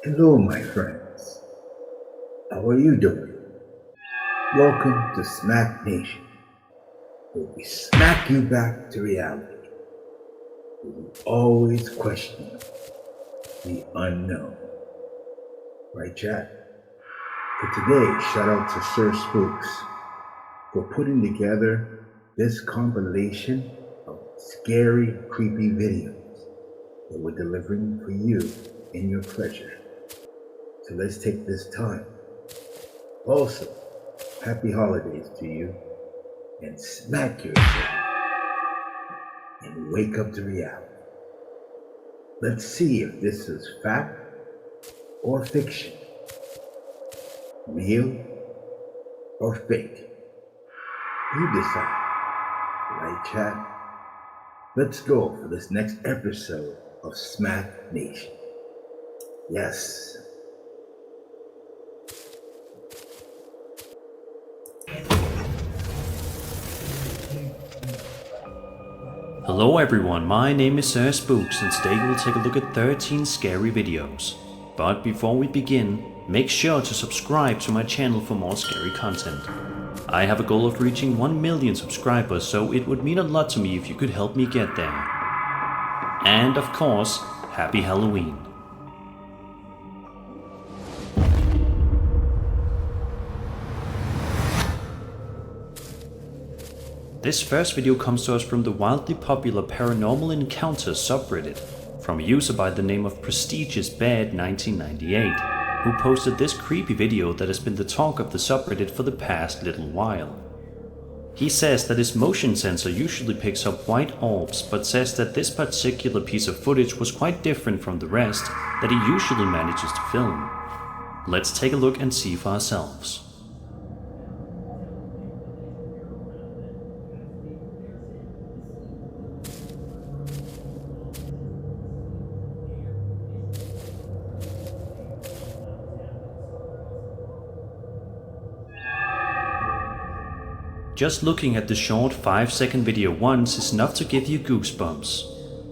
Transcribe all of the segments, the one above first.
Hello, my friends. How are you doing? Welcome to Smack Nation, where we smack you back to reality. Where we always question the unknown. Right, chat? For today, shout out to Sir Spooks for putting together this compilation of scary, creepy videos that we're delivering for you in your pleasure. So let's take this time. Also, happy holidays to you and smack yourself and wake up to reality. Let's see if this is fact or fiction, real or fake. You decide, right, chat? Let's go for this next episode of Smack Nation. Yes. Hello everyone, my name is Sir Spooks and today we'll take a look at 13 scary videos. But before we begin, make sure to subscribe to my channel for more scary content. I have a goal of reaching 1 million subscribers, so it would mean a lot to me if you could help me get there. And of course, Happy Halloween! This first video comes to us from the wildly popular Paranormal Encounters subreddit, from a user by the name of Prestigious1998, who posted this creepy video that has been the talk of the subreddit for the past little while. He says that his motion sensor usually picks up white orbs, but says that this particular piece of footage was quite different from the rest that he usually manages to film. Let's take a look and see for ourselves. Just looking at the short 5-second video once is enough to give you goosebumps.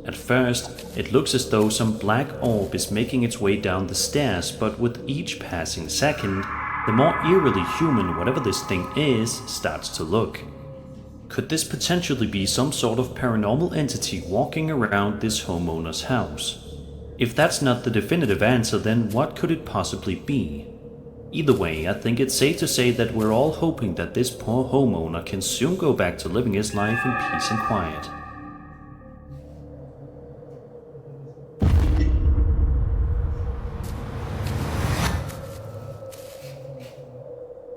At first, it looks as though some black orb is making its way down the stairs, but with each passing second, the more eerily human whatever this thing is starts to look. Could this potentially be some sort of paranormal entity walking around this homeowner's house? If that's not the definitive answer, then what could it possibly be? Either way, I think it's safe to say that we're all hoping that this poor homeowner can soon go back to living his life in peace and quiet.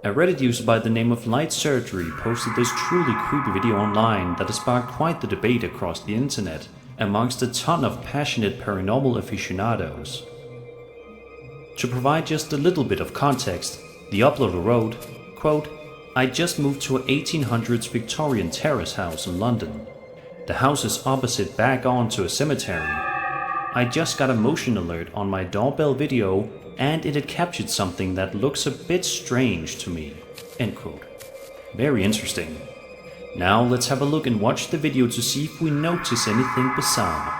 A Reddit user by the name of Light Surgery posted this truly creepy video online that has sparked quite the debate across the internet amongst a ton of passionate paranormal aficionados. To provide just a little bit of context, the uploader wrote, quote, "I just moved to an 1800s Victorian terrace house in London. The house is opposite back onto a cemetery. I just got a motion alert on my doorbell video and it had captured something that looks a bit strange to me." End quote. Very interesting. Now let's have a look and watch the video to see if we notice anything bizarre.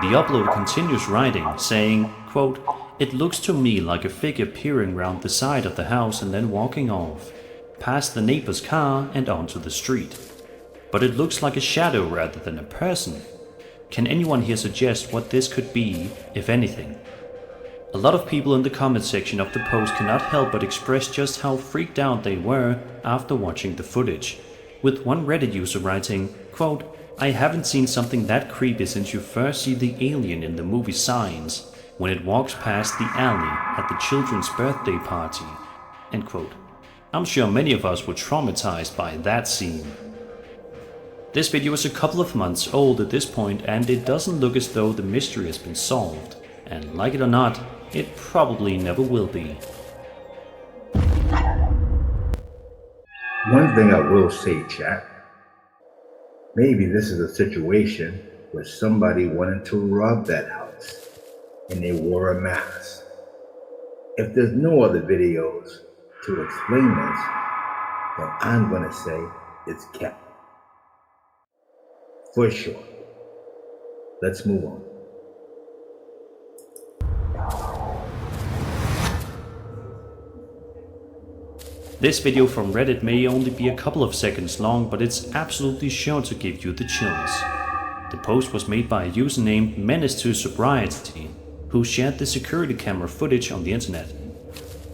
The upload continues writing, saying, quote, "It looks to me like a figure peering round the side of the house and then walking off, past the neighbor's car and onto the street. But it looks like a shadow rather than a person. Can anyone here suggest what this could be, if anything?" A lot of people in the comment section of the post cannot help but express just how freaked out they were after watching the footage, with one Reddit user writing, quote, "I haven't seen something that creepy since you first see the alien in the movie Signs, when it walks past the alley at the children's birthday party." End quote. I'm sure many of us were traumatized by that scene. This video is a couple of months old at this point and it doesn't look as though the mystery has been solved. And like it or not, it probably never will be. One thing I will say, chat, maybe this is a situation where somebody wanted to rob that house and they wore a mask. If there's no other videos to explain this, then I'm gonna say it's kept. For sure. Let's move on. This video from Reddit may only be a couple of seconds long, but it's absolutely sure to give you the chills. The post was made by a user named Menace to Sobriety, who shared the security camera footage on the internet.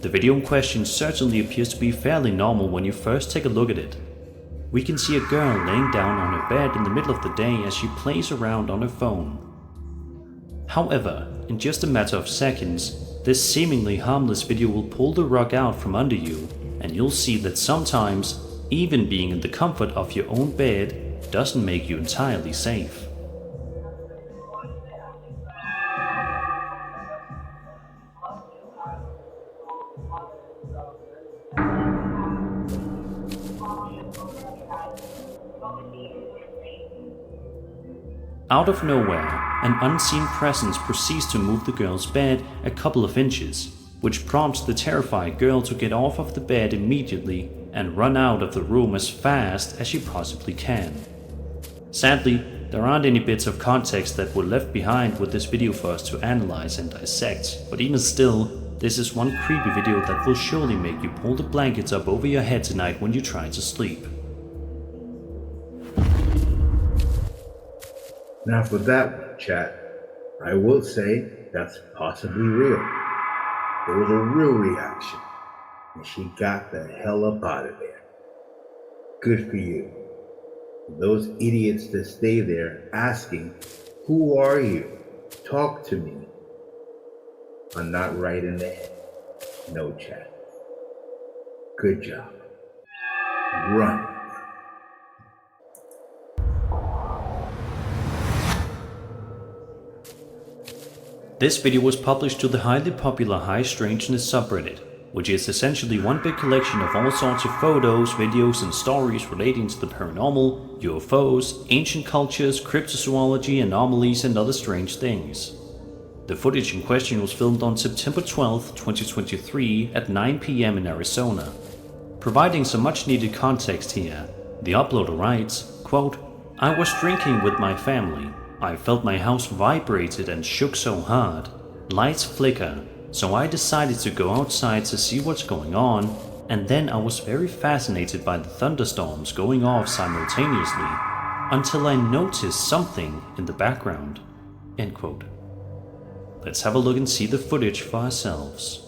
The video in question certainly appears to be fairly normal when you first take a look at it. We can see a girl laying down on her bed in the middle of the day as she plays around on her phone. However, in just a matter of seconds, this seemingly harmless video will pull the rug out from under you, and you'll see that sometimes, even being in the comfort of your own bed doesn't make you entirely safe. Out of nowhere, an unseen presence proceeds to move the girl's bed a couple of inches, which prompts the terrified girl to get off of the bed immediately and run out of the room as fast as she possibly can. Sadly, there aren't any bits of context that were left behind with this video for us to analyze and dissect, but even still, this is one creepy video that will surely make you pull the blankets up over your head tonight when you try to sleep. Now for that one, chat, I will say that's possibly real. There was a real reaction, and she got the hell up out of there. Good for you. For those idiots that stay there asking, "Who are you? Talk to me," are not right in the head. No, chat. Good job. Run. This video was published to the highly popular High Strangeness subreddit, which is essentially one big collection of all sorts of photos, videos and stories relating to the paranormal, UFOs, ancient cultures, cryptozoology, anomalies and other strange things. The footage in question was filmed on September 12, 2023 at 9 PM in Arizona. Providing some much needed context here, the uploader writes, quote, "I was drinking with my family. I felt my house vibrated and shook so hard. Lights flicker, so I decided to go outside to see what's going on, and then I was very fascinated by the thunderstorms going off simultaneously, until I noticed something in the background." End quote. Let's have a look and see the footage for ourselves.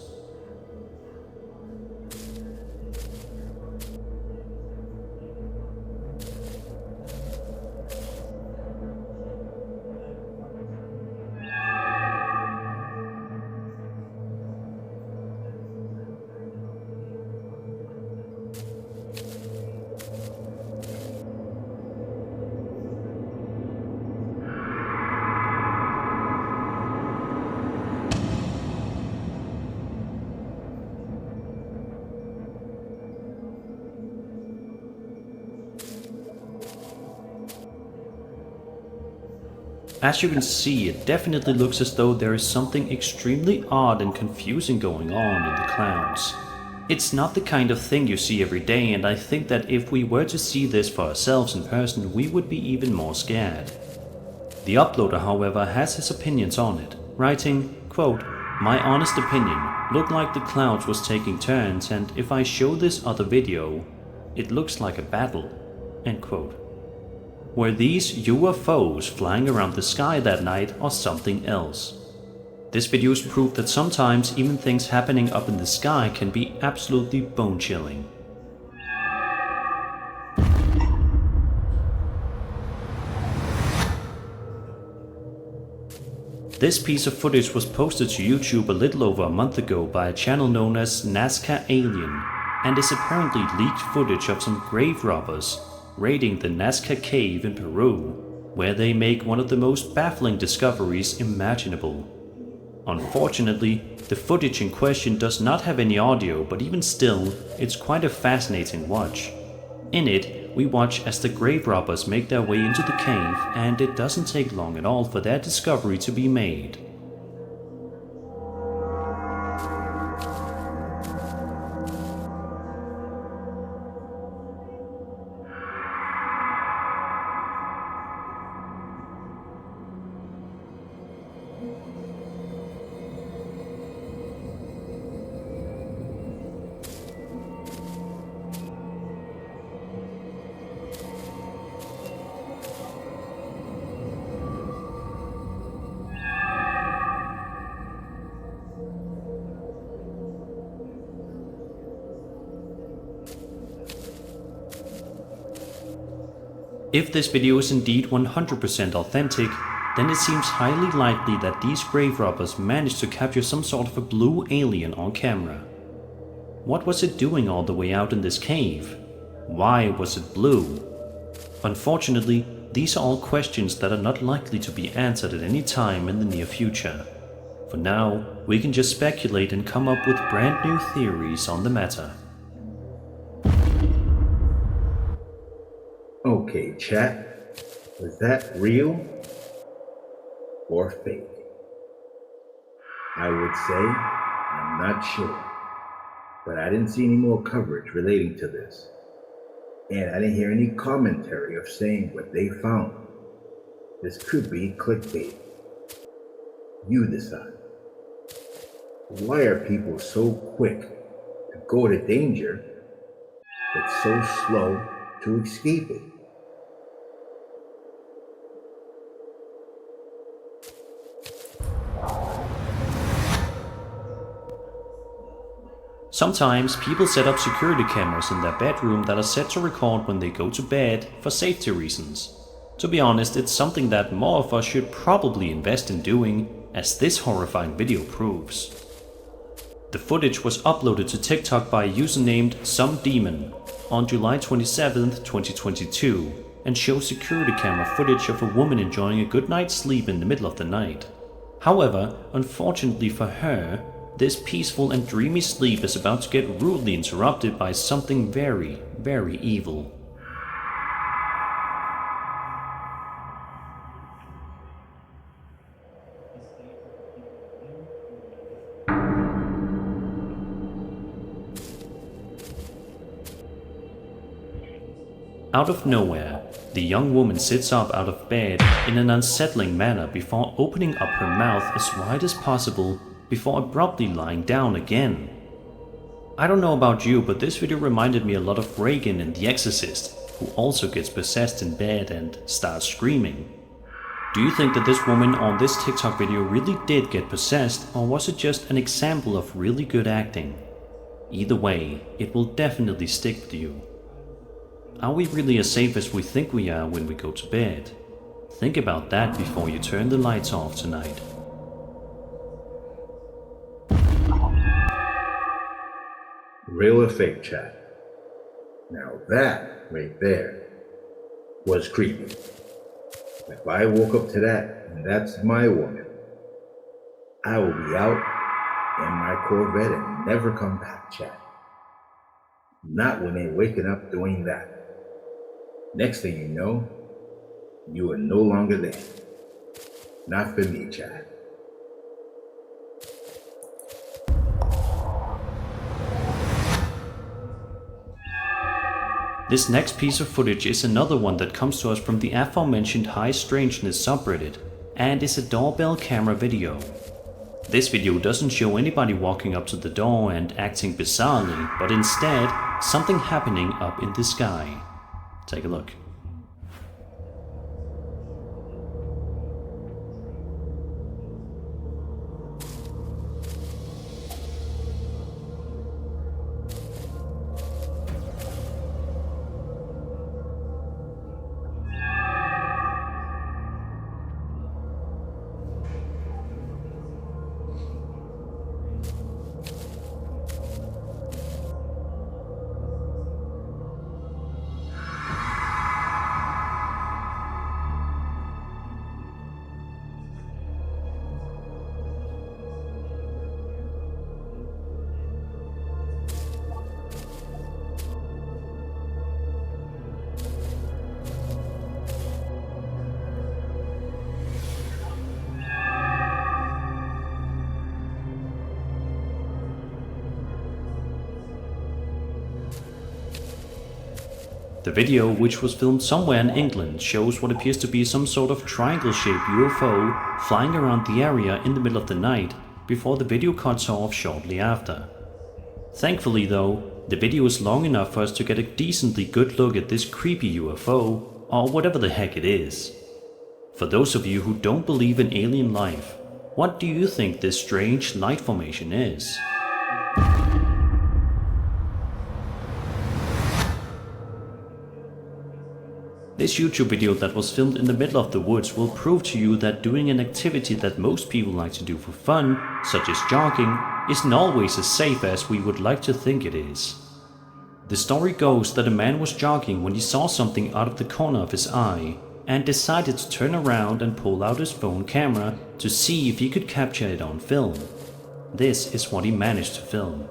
As you can see, it definitely looks as though there is something extremely odd and confusing going on in the clouds. It's not the kind of thing you see every day, and I think that if we were to see this for ourselves in person, we would be even more scared. The uploader, however, has his opinions on it, writing, quote, "My honest opinion, looked like the clouds was taking turns, and if I show this other video, it looks like a battle." End quote. Were these UFOs flying around the sky that night or something else? This video is proof that sometimes even things happening up in the sky can be absolutely bone-chilling. This piece of footage was posted to YouTube a little over a month ago by a channel known as Nazca Alien, and is apparently leaked footage of some grave robbers raiding the Nazca Cave in Peru, where they make one of the most baffling discoveries imaginable. Unfortunately, the footage in question does not have any audio, but even still, it's quite a fascinating watch. In it, we watch as the grave robbers make their way into the cave, and it doesn't take long at all for their discovery to be made. If this video is indeed 100% authentic, then it seems highly likely that these grave robbers managed to capture some sort of a blue alien on camera. What was it doing all the way out in this cave? Why was it blue? Unfortunately, these are all questions that are not likely to be answered at any time in the near future. For now, we can just speculate and come up with brand new theories on the matter. Okay, chat, was that real or fake? I would say I'm not sure, but I didn't see any more coverage relating to this, and I didn't hear any commentary of saying what they found. This could be clickbait. You decide. Why are people so quick to go to danger, but so slow to escape it? Sometimes people set up security cameras in their bedroom that are set to record when they go to bed for safety reasons. To be honest, it's something that more of us should probably invest in doing, as this horrifying video proves. The footage was uploaded to TikTok by a user named SomeDemon on July 27, 2022, and shows security camera footage of a woman enjoying a good night's sleep in the middle of the night. However, unfortunately for her, this peaceful and dreamy sleep is about to get rudely interrupted by something very, very evil. Out of nowhere, the young woman sits up out of bed in an unsettling manner before opening up her mouth as wide as possible before abruptly lying down again. I don't know about you, but this video reminded me a lot of Reagan in The Exorcist, who also gets possessed in bed and starts screaming. Do you think that this woman on this TikTok video really did get possessed, or was it just an example of really good acting? Either way, it will definitely stick with you. Are we really as safe as we think we are when we go to bed? Think about that before you turn the lights off tonight. Real or fake, chat? Now that right there was creepy. If I woke up to that and that's my woman, I will be out in my Corvette and never come back, chat. Not when they're waking up doing that. Next thing you know, you are no longer there. Not for me, chat. This next piece of footage is another one that comes to us from the aforementioned High Strangeness subreddit, and is a doorbell camera video. This video doesn't show anybody walking up to the door and acting bizarrely, but instead, something happening up in the sky. Take a look. The video, which was filmed somewhere in England, shows what appears to be some sort of triangle-shaped UFO flying around the area in the middle of the night before the video cuts off shortly after. Thankfully though, the video is long enough for us to get a decently good look at this creepy UFO, or whatever the heck it is. For those of you who don't believe in alien life, what do you think this strange light formation is? This YouTube video that was filmed in the middle of the woods will prove to you that doing an activity that most people like to do for fun, such as jogging, isn't always as safe as we would like to think it is. The story goes that a man was jogging when he saw something out of the corner of his eye and decided to turn around and pull out his phone camera to see if he could capture it on film. This is what he managed to film.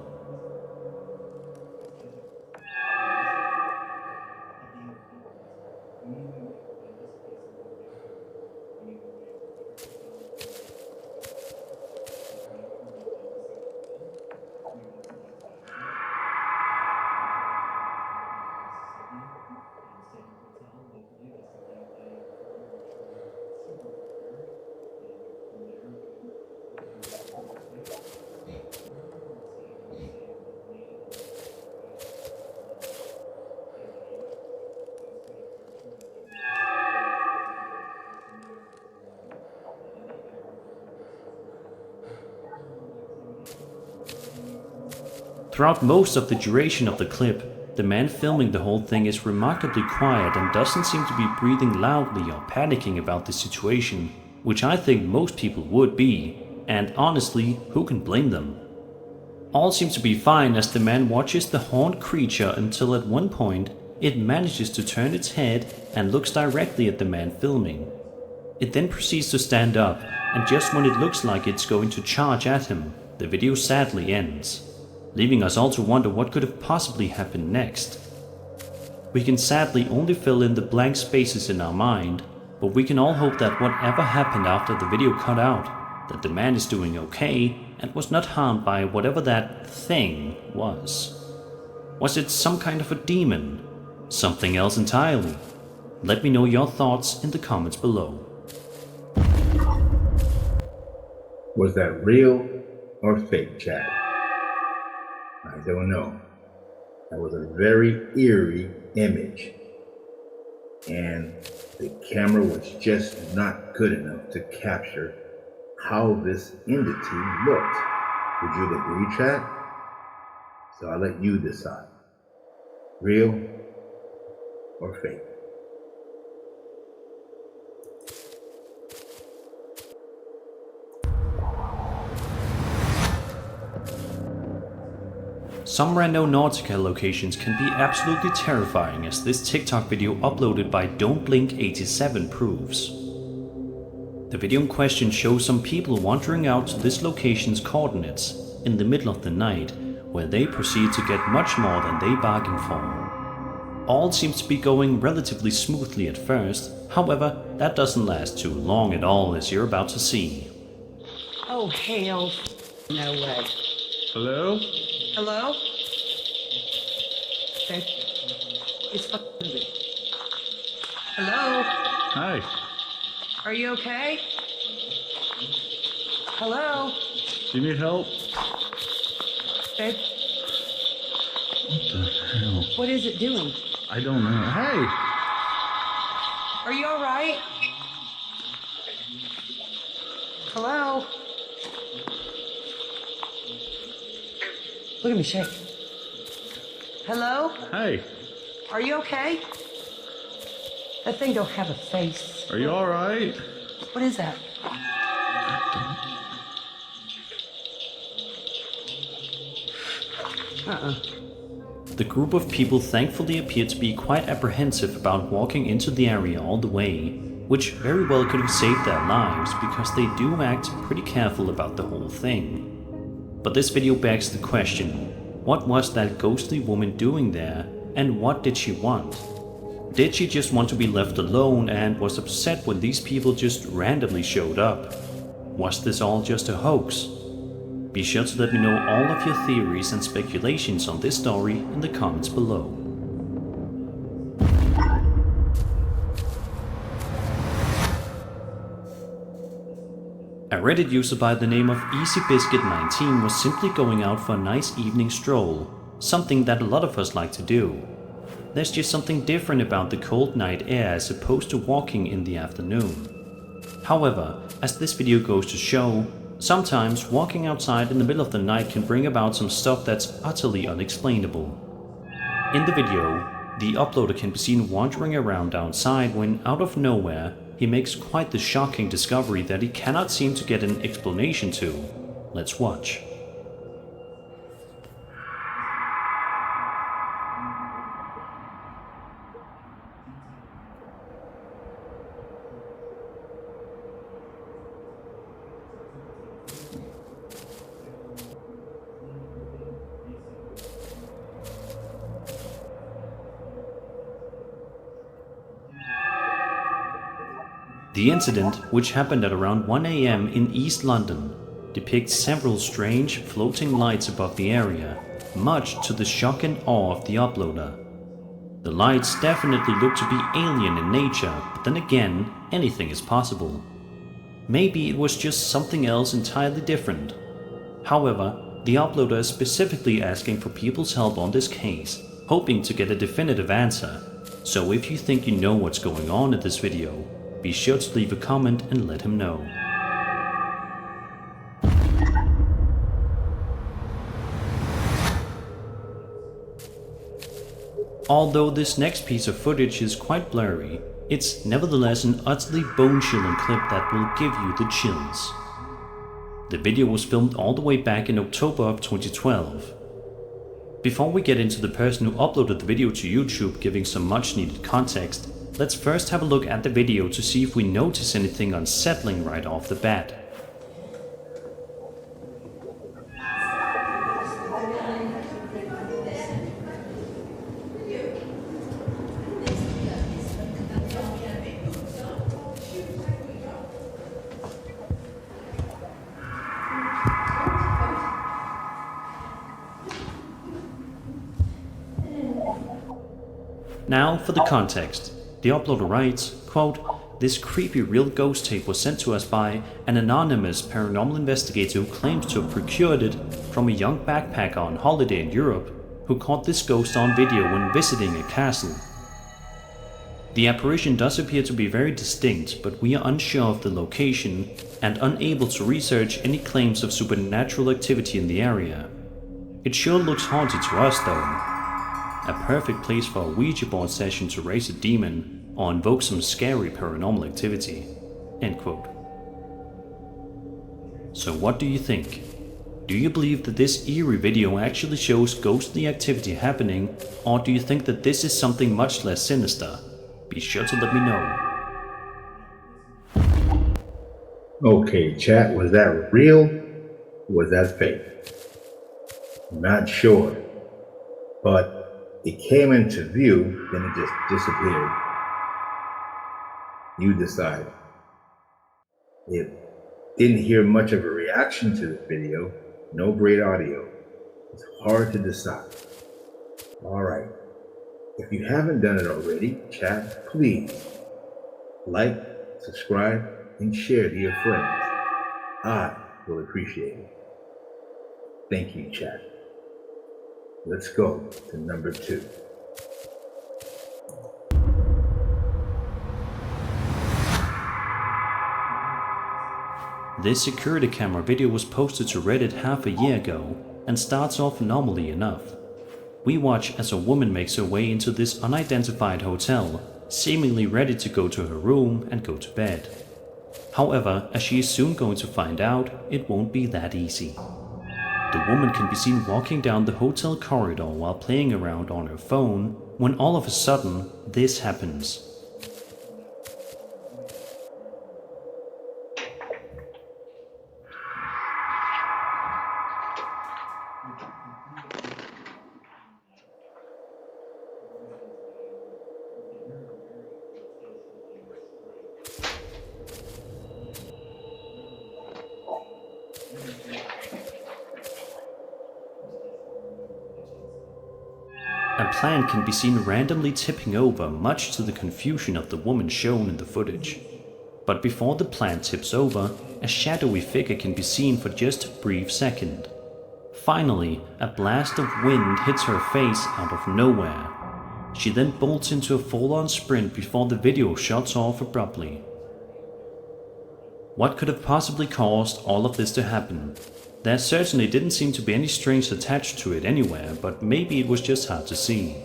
Throughout most of the duration of the clip, the man filming the whole thing is remarkably quiet and doesn't seem to be breathing loudly or panicking about the situation, which I think most people would be, and honestly, who can blame them? All seems to be fine as the man watches the horned creature until at one point it manages to turn its head and looks directly at the man filming. It then proceeds to stand up, and just when it looks like it's going to charge at him, the video sadly ends, leaving us all to wonder what could have possibly happened next. We can sadly only fill in the blank spaces in our mind, but we can all hope that whatever happened after the video cut out, that the man is doing okay and was not harmed by whatever that thing was. Was it some kind of a demon? Something else entirely? Let me know your thoughts in the comments below. Was that real or fake, chat? I don't know. That was a very eerie image. And the camera was just not good enough to capture how this entity looked. Would you agree, chat? So I'll let you decide. Real or fake? Some random Nautica locations can be absolutely terrifying, as this TikTok video uploaded by Don't Blink 87 proves. The video in question shows some people wandering out to this location's coordinates in the middle of the night, where they proceed to get much more than they bargained for. All seems to be going relatively smoothly at first, however, that doesn't last too long at all, as you're about to see. Oh, hell. No way. Hello? Hello? It's fucking me. Hello? Hi. Are you okay? Hello? Do you need help? Babe, What the hell? what is it doing? I don't know. Hey! Are you alright? Hello? Look at me shake. Hello? Hey! Are you okay? That thing don't have a face. Are you alright? What is that? The group of people thankfully appeared to be quite apprehensive about walking into the area all the way, which very well could have saved their lives because they do act pretty careful about the whole thing. But this video begs the question, what was that ghostly woman doing there, and what did she want? Did she just want to be left alone and was upset when these people just randomly showed up? Was this all just a hoax? Be sure to let me know all of your theories and speculations on this story in the comments below. A Reddit user by the name of EasyBiscuit19 was simply going out for a nice evening stroll, something that a lot of us like to do. There's just something different about the cold night air as opposed to walking in the afternoon. However, as this video goes to show, sometimes walking outside in the middle of the night can bring about some stuff that's utterly unexplainable. In the video, the uploader can be seen wandering around outside when, out of nowhere, he makes quite the shocking discovery that he cannot seem to get an explanation to. Let's watch. The incident, which happened at around 1 AM in East London, depicts several strange floating lights above the area, much to the shock and awe of the uploader. The lights definitely look to be alien in nature, but then again, anything is possible. Maybe it was just something else entirely different. However, the uploader is specifically asking for people's help on this case, hoping to get a definitive answer. So if you think you know what's going on in this video, be sure to leave a comment and let him know. Although this next piece of footage is quite blurry, it's nevertheless an utterly bone-chilling clip that will give you the chills. The video was filmed all the way back in October of 2012. Before we get into the person who uploaded the video to YouTube giving some much needed context, let's first have a look at the video to see if we notice anything unsettling right off the bat. Now for the context. The uploader writes, quote, "This creepy real ghost tape was sent to us by an anonymous paranormal investigator who claims to have procured it from a young backpacker on holiday in Europe who caught this ghost on video when visiting a castle. The apparition does appear to be very distinct, but we are unsure of the location and unable to research any claims of supernatural activity in the area. It sure looks haunted to us though. A perfect place for a Ouija board session to raise a demon or invoke some scary paranormal activity." End quote. So what do you think? Do you believe that this eerie video actually shows ghostly activity happening, or do you think that this is something much less sinister? Be sure to let me know. Okay, chat, was that real or was that fake? I'm not sure, but it came into view, then it just disappeared. You decide. It didn't hear much of a reaction to the video, no great audio. It's hard to decide. All right, if you haven't done it already, chat, please like, subscribe, and share to your friends. I will appreciate it. Thank you, chat. Let's go to number 2. This security camera video was posted to Reddit half a year ago and starts off normally enough. We watch as a woman makes her way into this unidentified hotel, seemingly ready to go to her room and go to bed. However, as she is soon going to find out, it won't be that easy. The woman can be seen walking down the hotel corridor while playing around on her phone when all of a sudden this happens. A plant can be seen randomly tipping over, much to the confusion of the woman shown in the footage. But before the plan tips over, a shadowy figure can be seen for just a brief second. Finally, a blast of wind hits her face out of nowhere. She then bolts into a full-on sprint before the video shuts off abruptly. What could have possibly caused all of this to happen? There certainly didn't seem to be any strings attached to it anywhere, but maybe it was just hard to see.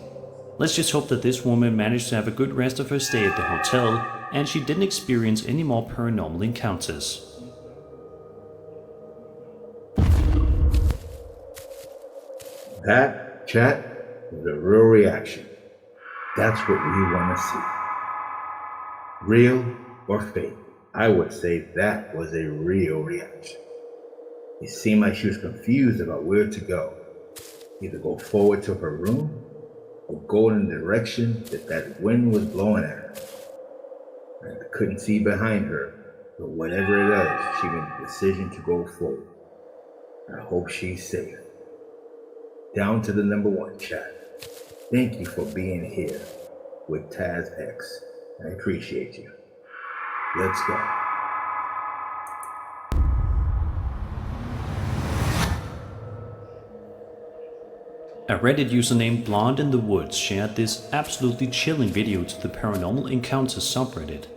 Let's just hope that this woman managed to have a good rest of her stay at the hotel and she didn't experience any more paranormal encounters. That, chat, is a real reaction. That's what we want to see. Real or fake? I would say that was a real reaction. It seemed like she was confused about where to go. Either go forward to her room or go in the direction that wind was blowing at her. I couldn't see behind her, but whatever it is, she made the decision to go forward. I hope she's safe. Down to the number one, chat. Thank you for being here with Taz X. I appreciate you. Let's go. A Reddit user named Blonde in the Woods shared this absolutely chilling video to the Paranormal Encounters subreddit.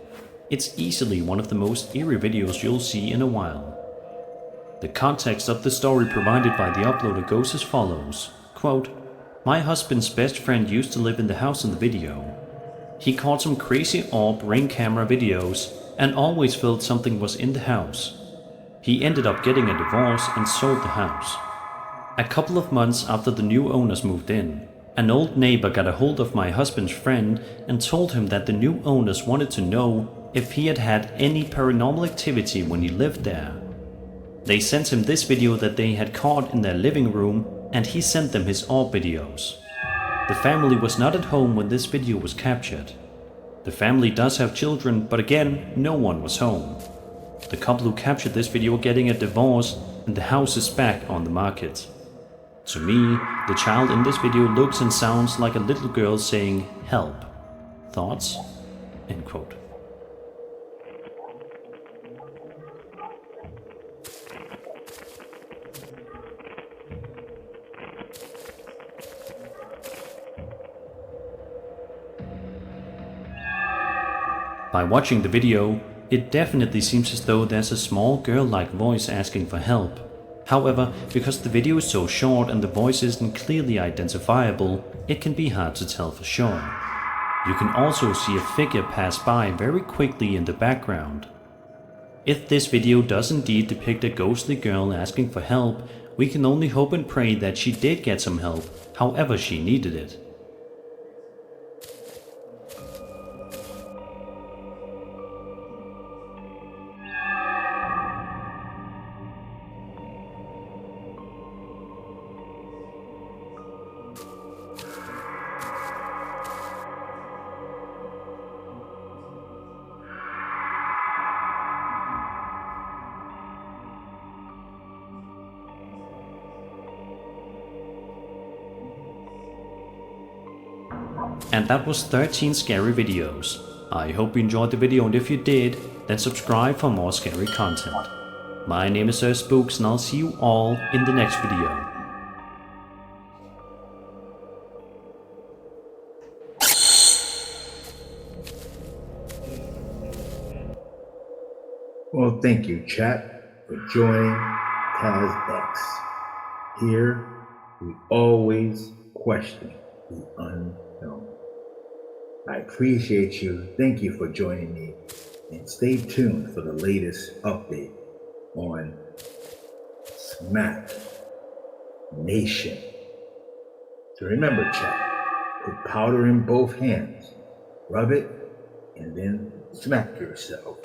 It's easily one of the most eerie videos you'll see in a while. The context of the story provided by the uploader goes as follows, quote, "My husband's best friend used to live in the house in the video. He caught some crazy orb ring camera videos and always felt something was in the house. He ended up getting a divorce and sold the house. A couple of months after the new owners moved in, an old neighbor got a hold of my husband's friend and told him that the new owners wanted to know if he had had any paranormal activity when he lived there. They sent him this video that they had caught in their living room and he sent them his orb videos. The family was not at home when this video was captured. The family does have children, but again, no one was home. The couple who captured this video are getting a divorce and the house is back on the market. To me, the child in this video looks and sounds like a little girl saying, 'Help. Thoughts?' End quote. By watching the video, it definitely seems as though there's a small girl-like voice asking for help. However, because the video is so short and the voice isn't clearly identifiable, it can be hard to tell for sure. You can also see a figure pass by very quickly in the background. If this video does indeed depict a ghostly girl asking for help, we can only hope and pray that she did get some help, however she needed it. And that was 13 scary videos. I hope you enjoyed the video, and if you did, then subscribe for more scary content. My name is Sir Spooks and I'll see you all in the next video. Well, thank you, chat, for joining Taz X. Here, we always question the unknown. I appreciate you. Thank you for joining me. And stay tuned for the latest update on Smack Nation. So remember, chat, put powder in both hands, rub it, and then smack yourself.